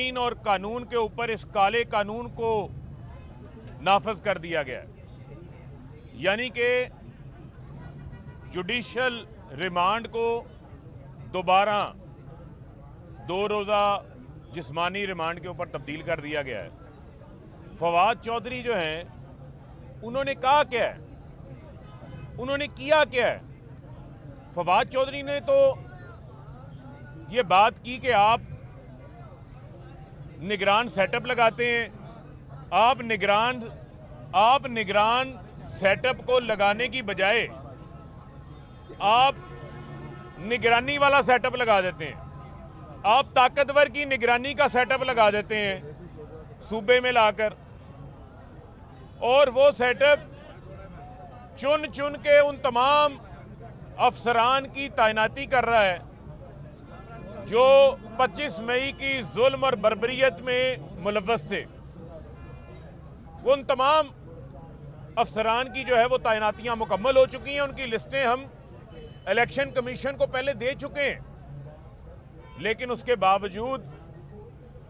आईन और कानून के ऊपर इस काले कानून को नाफज कर दिया गया है। यानी कि जुडिशल रिमांड को दोबारा 2 रोज़ा जिस्मानी रिमांड के ऊपर तब्दील कर दिया गया है। फवाद चौधरी जो हैं, उन्होंने कहा क्या है, उन्होंने किया क्या है? फवाद चौधरी ने तो ये बात की कि आप निगरान सेटअप लगाते हैं। आप निगरान सेटअप को लगाने की बजाय आप निगरानी वाला सेटअप लगा देते हैं। आप ताकतवर की निगरानी का सेटअप लगा देते हैं सूबे में लाकर, और वो सेटअप चुन चुन के उन तमाम अफसरान की तैनाती कर रहा है जो 25 मई की जुल्म और बर्बरियत में मुलव्वस थे। उन तमाम अफसरान की जो है वो तैनातियां मुकम्मल हो चुकी हैं। उनकी लिस्टें हम इलेक्शन कमीशन को पहले दे चुके हैं। लेकिन उसके बावजूद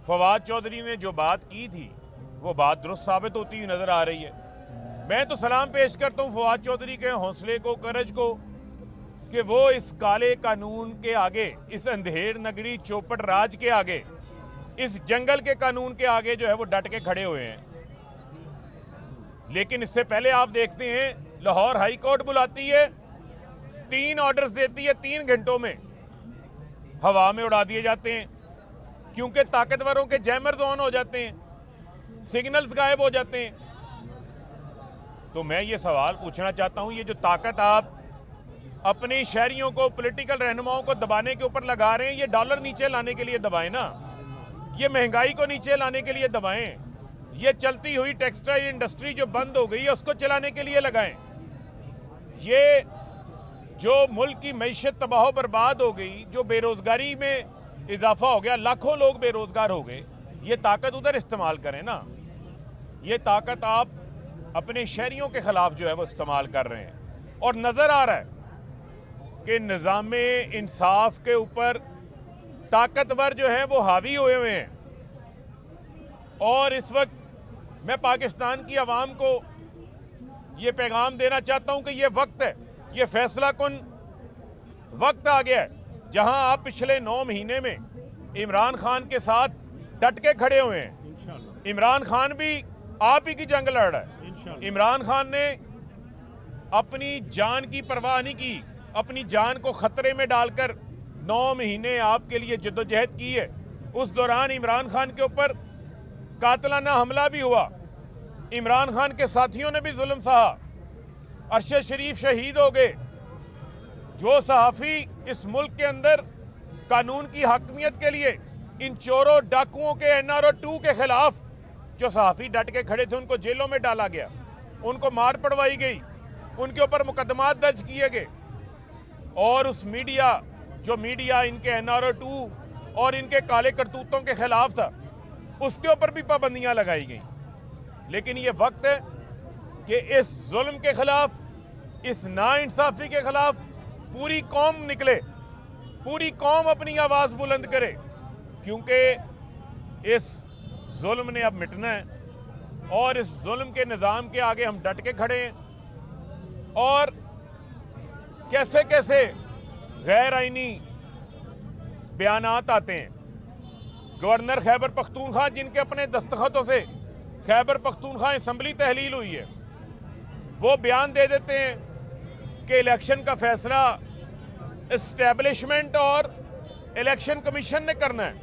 फवाद चौधरी ने जो बात की थी वो बात दुरुस्त साबित होती हुई नजर आ रही है। मैं तो सलाम पेश करता हूं फवाद चौधरी के हौसले को, करज को, कि वो इस काले कानून के आगे, इस अंधेर नगरी चौपट राज के आगे, इस जंगल के कानून के आगे जो है वो डट के खड़े हुए हैं। लेकिन इससे पहले आप देखते हैं लाहौर हाई कोर्ट बुलाती है, 3 ऑर्डर्स देती है, 3 घंटों में हवा में उड़ा दिए जाते हैं, क्योंकि ताकतवरों के जैमर्स ऑन हो जाते हैं, सिग्नल्स गायब हो जाते हैं। तो मैं ये सवाल पूछना चाहता हूं, ये जो ताकत आप अपने शहरियों को, पॉलिटिकल रहनुमाओं को दबाने के ऊपर लगा रहे हैं, ये डॉलर नीचे लाने के लिए दबाएं ना, ये महंगाई को नीचे लाने के लिए दबाएं, ये चलती हुई टेक्सटाइल इंडस्ट्री जो बंद हो गई है उसको चलाने के लिए लगाएं। ये जो मुल्क की मईशत तबाह बर्बाद हो गई, जो बेरोजगारी में इजाफा हो गया, लाखों लोग बेरोजगार हो गए, ये ताकत उधर इस्तेमाल करें ना। ये ताकत आप अपने शहरियों के खिलाफ जो है वो इस्तेमाल कर रहे हैं। और नजर आ रहा है कि निज़ामे इंसाफ के ऊपर ताकतवर जो है वो हावी हुए हुए हैं। और इस वक्त मैं पाकिस्तान की आवाम को ये पैगाम देना चाहता हूं कि ये वक्त है, ये फैसला कुन वक्त आ गया है, जहां आप पिछले 9 महीने में इमरान खान के साथ डट के खड़े हुए हैं। इमरान खान भी आप ही की जंग लड़ रहा है। इमरान खान ने अपनी जान की परवाह नहीं की, अपनी जान को खतरे में डालकर 9 महीने आपके लिए जद्दोजहद की है। उस दौरान इमरान खान के ऊपर कातलाना हमला भी हुआ, इमरान खान के साथियों ने भी जुल्म सहा, अरशद शरीफ शहीद हो गए। जो सहाफ़ी इस मुल्क के अंदर कानून की हकमियत के लिए इन चोरों डाकुओं के NRO 2 के खिलाफ जो सहाफ़ी डट के खड़े थे, उनको जेलों में डाला गया, उनको मार पड़वाई गई, उनके ऊपर मुकदमात दर्ज किए गए। और उस मीडिया, जो मीडिया इनके NRO 2 और इनके काले करतूतों के खिलाफ था, उसके ऊपर भी पाबंदियां लगाई गई। लेकिन ये वक्त है कि इस जुल्म के खिलाफ, इस नाइंसाफी के खिलाफ पूरी कौम निकले, पूरी कौम अपनी आवाज बुलंद करे, क्योंकि इस जुल्म ने अब मिटना है। और इस जुल्म के निज़ाम के आगे हम डट के खड़े हैं। और कैसे कैसे गैर आईनी बयानात आते हैं। गवर्नर खैबर पख्तूनख्वा, जिनके अपने दस्तखतों से खैबर पख्तूनख्वा असम्बली तहलील हुई है, वो बयान दे देते हैं कि इलेक्शन का फैसला एस्टेब्लिशमेंट और इलेक्शन कमीशन ने करना है।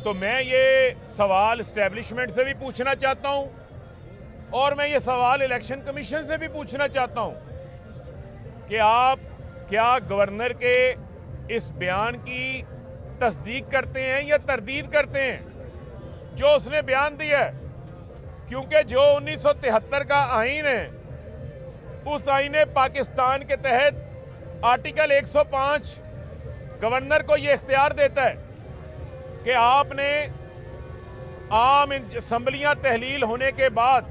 तो मैं ये सवाल एस्टेब्लिशमेंट से भी पूछना चाहता हूं, और मैं ये सवाल इलेक्शन कमीशन से भी पूछना चाहता हूं कि आप क्या गवर्नर के इस बयान की तस्दीक करते हैं या तरदीद करते हैं जो उसने बयान दिया है? क्योंकि जो 1973 का आईन है, उस आईन पाकिस्तान के तहत आर्टिकल 105 गवर्नर को यह इख्तियार देता है कि आपने आम असम्बलियां तहलील होने के बाद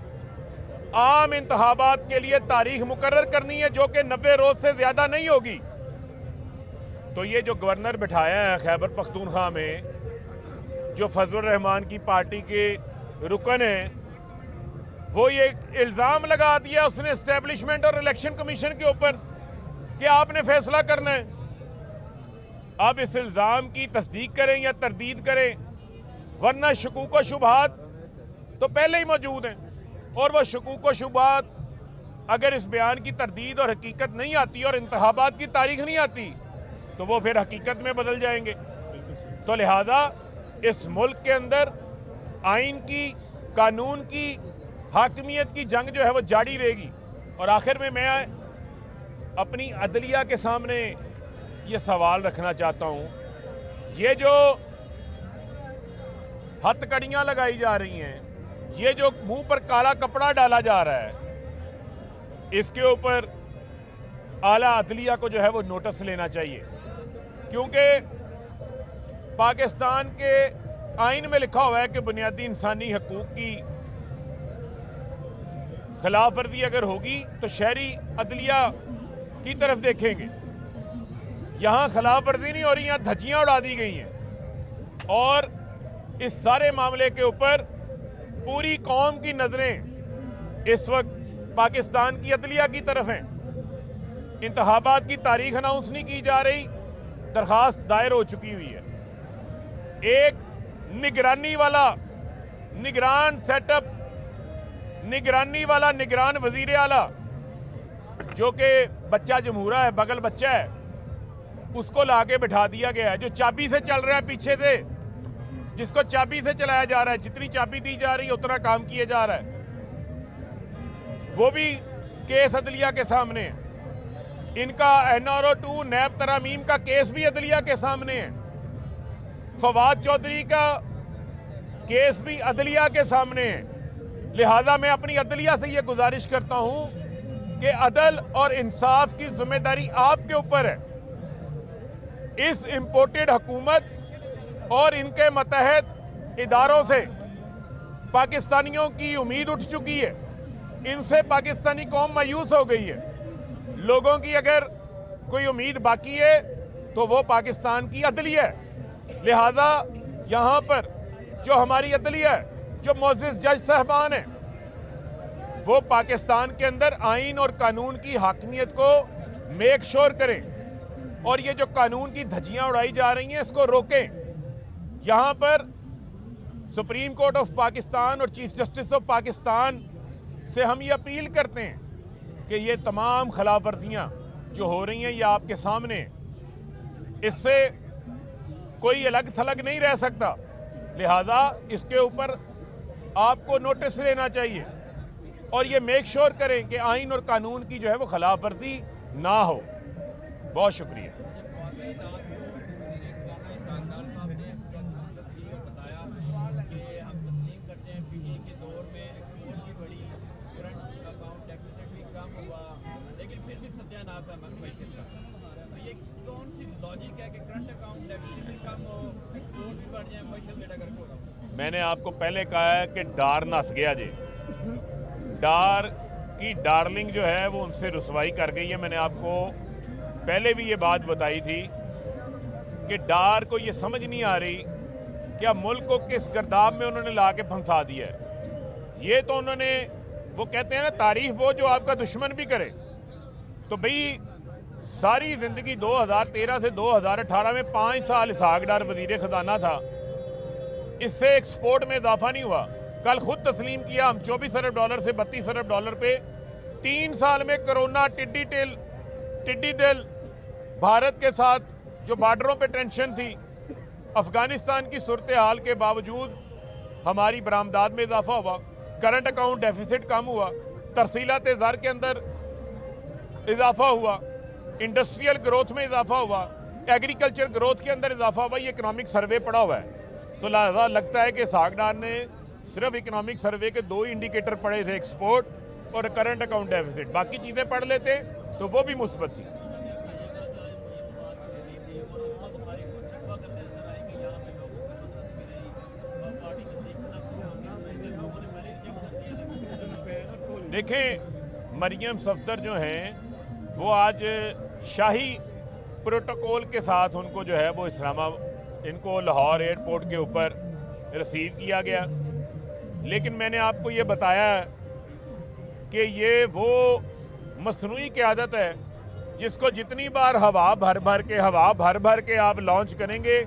आम इंतखाबात के लिए तारीख मुकर्रर करनी है, जो कि 90 रोज से ज्यादा नहीं होगी। तो ये जो गवर्नर बिठाया है खैबर पख्तूनख्वा में, जो फजलुर रहमान की पार्टी के रुकन हैं, वो ये इल्ज़ाम लगा दिया उसने एस्टेब्लिशमेंट और इलेक्शन कमीशन के ऊपर कि आपने फैसला करना है। अब इस इल्ज़ाम की तस्दीक करें या तरदीद करें, वरना शकूक व शुबहात तो पहले ही मौजूद हैं, और वह शकूक व शुबहात अगर इस बयान की तरदीद और हकीकत नहीं आती और इंतखाबात की तारीख नहीं आती तो वो फिर हकीकत में बदल जाएंगे। तो लिहाजा इस मुल्क के अंदर आइन की, कानून की, हाकमियत की जंग जो है वो जारी रहेगी। और आखिर में मैं अपनी अदलिया के सामने ये सवाल रखना चाहता हूँ, ये जो हथकड़ियाँ लगाई जा रही हैं, ये जो मुंह पर काला कपड़ा डाला जा रहा है, इसके ऊपर आला अदलिया को जो है वो नोटिस लेना चाहिए, क्योंकि पाकिस्तान के आइन में लिखा हुआ है कि बुनियादी इंसानी हकूक की खिलाफ वर्जी अगर होगी तो शहरी अदलिया की तरफ देखेंगे। यहाँ खिलाफ वर्जी नहीं हो रही, यहाँ धज्जियाँ उड़ा दी गई हैं, और इस सारे मामले के ऊपर पूरी कौम की नजरें इस वक्त पाकिस्तान की अदलिया की तरफ हैं। इंतखाबात की तारीख अनाउंस नहीं की जा रही, दरखास्त दायर हो चुकी हुई है। एक निगरानी वाला निगरान सेटअप, निगरानी वाला निगरान वजीर आला, जो कि बच्चा जमहूरा है, बगल बच्चा है, उसको लाके बिठा दिया गया है, जो चाबी से चल रहा है पीछे से, जिसको चाबी से चलाया जा रहा है, जितनी चाबी दी जा रही है उतना काम किया जा रहा है। वो भी केस अदलिया के सामने है। इनका NRO 2 नैब तरामीम का केस भी अदलिया के सामने है। फवाद चौधरी का केस भी अदलिया के सामने है। लिहाजा मैं अपनी अदलिया से यह गुजारिश करता हूं कि अदल और इंसाफ की जिम्मेदारी आपके ऊपर है। इस इंपोर्टेड हुकूमत और इनके मतहत इदारों से पाकिस्तानियों की उम्मीद उठ चुकी है। इनसे पाकिस्तानी कौम मायूस हो गई है। लोगों की अगर कोई उम्मीद बाकी है तो वो पाकिस्तान की अदलिया है। लिहाजा यहाँ पर जो हमारी अदलिया है, जो मोअज़्ज़िज़ जज साहबान हैं, वो पाकिस्तान के अंदर आइन और कानून की हाकमियत को मेक श्योर करें, और ये जो कानून की धज्जियाँ उड़ाई जा रही हैं इसको रोकें। यहाँ पर सुप्रीम कोर्ट ऑफ पाकिस्तान और चीफ जस्टिस ऑफ पाकिस्तान से हम ये अपील करते हैं कि ये तमाम खिलाफ वर्जियाँ जो हो रही हैं ये आपके सामने, इससे कोई अलग थलग नहीं रह सकता। लिहाजा इसके ऊपर आपको नोटिस लेना चाहिए और ये मेक श्योर करें कि आइन और कानून की जो है वो खिलाफ वर्जी ना हो। बहुत शुक्रिया। मैंने आपको पहले कहा है कि डार नस गया जी, डार की डार्लिंग जो है वो उनसे रुसवाई कर गई है। मैंने आपको पहले भी ये बात बताई थी कि डार को ये समझ नहीं आ रही कि अब मुल्क को किस गर्दाब में उन्होंने ला के फंसा दिया है। ये तो उन्होंने, वो कहते हैं ना, तारीफ वो जो आपका दुश्मन भी करे। तो भाई सारी जिंदगी 2013 से 2018 में 5 साल इसहाक डार वजीर खजाना था, इससे एक्सपोर्ट में इजाफा नहीं हुआ। कल खुद तस्लीम किया हम $24 अरब से $32 अरब पे 3 साल में कोरोना, टिड्डी दल, भारत के साथ जो बॉर्डरों पे टेंशन थी, अफगानिस्तान की सूरत हाल के बावजूद हमारी बरामदात में इजाफा हुआ, करंट अकाउंट डेफिसिट कम हुआ, तरसीलात ज़र के अंदर इजाफा हुआ, इंडस्ट्रियल ग्रोथ में इजाफा हुआ, एग्रीकल्चर ग्रोथ के अंदर इजाफा हुआ। ये इकोनॉमिक सर्वे पड़ा हुआ है। तो लिहाजा लगता है कि इसहाक डार ने सिर्फ इकोनॉमिक सर्वे के 2 इंडिकेटर पढ़े थे, एक्सपोर्ट और करंट अकाउंट डेफिसिट। बाकी चीज़ें पढ़ लेते तो वो भी मुस्बत थी। देखें, मरियम सफदर जो हैं वो आज शाही प्रोटोकॉल के साथ उनको जो है वो इनको लाहौर एयरपोर्ट के ऊपर रिसीव किया गया, लेकिन मैंने आपको ये बताया कि ये वो मसनूई क़यादत है जिसको जितनी बार हवा भर के आप लॉन्च करेंगे,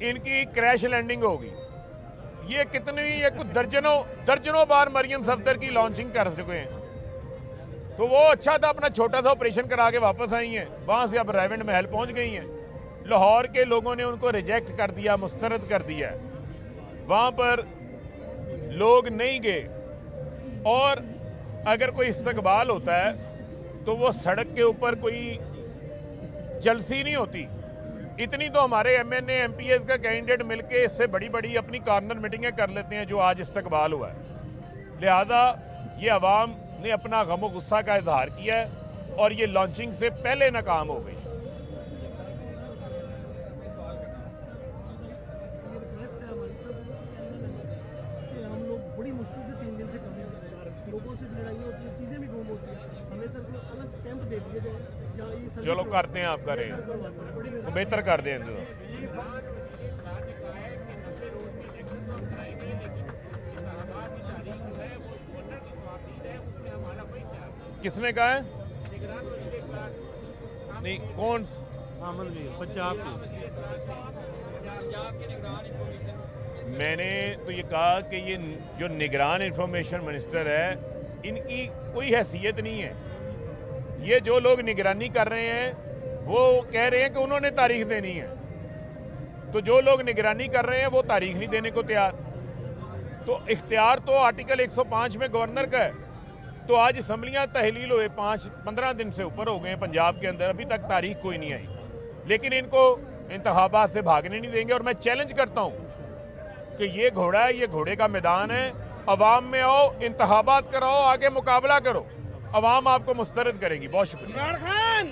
इनकी क्रैश लैंडिंग होगी। ये कुछ दर्जनों बार मरियम सफदर की लॉन्चिंग कर चुके हैं। तो वो अच्छा था, अपना छोटा सा ऑपरेशन करा के वापस आई हैं, वहाँ से अब रेवेंड महल पहुँच गई हैं। लाहौर के लोगों ने उनको रिजेक्ट कर दिया, मुस्तरद कर दिया, वहाँ पर लोग नहीं गए। और अगर कोई इस्तकबाल होता है तो वो सड़क के ऊपर कोई जलसी नहीं होती। इतनी तो हमारे एमएनए एमपीएस का कैंडिडेट मिलके इससे बड़ी बड़ी अपनी कॉर्नर मीटिंगें कर लेते हैं जो आज इस्तकबाल हुआ है। लिहाजा ये अवाम ने अपना गम गुस्सा का इजहार किया है और ये लॉन्चिंग से पहले नाकाम हो गई। हम लोग बड़ी मुश्किल से 3 दिन से कर रहे हैं, लोगों से लड़ाई होती है, चीज़ें भी गुम होती है। हमें सर को अलग कैंप दे दिए जाए, चलो करते हैं, आप करें तो बेहतर कर दें। किसने कहा है? नहीं, कौन? पंजाब मैंने तो ये कहा कि ये जो निगरान इंफॉर्मेशन मिनिस्टर है, इनकी कोई हैसियत नहीं है। ये जो लोग निगरानी कर रहे हैं वो कह रहे हैं कि उन्होंने तारीख देनी है, तो जो लोग निगरानी कर रहे हैं वो तारीख नहीं देने को तैयार। तो इख्तियार तो आर्टिकल 105 में गवर्नर का है। तो आज असम्बलियाँ तहलील हुए 15 दिन से ऊपर हो गए पंजाब के अंदर, अभी तक तारीख कोई नहीं आई। लेकिन इनको इंतखाबात से भागने नहीं देंगे। और मैं चैलेंज करता हूँ कि ये घोड़ा है, ये घोड़े का मैदान है। अवाम में आओ, इंतखाबात कराओ, आगे मुकाबला करो, अवाम आपको मुस्तरद करेगी। बहुत शुक्रिया।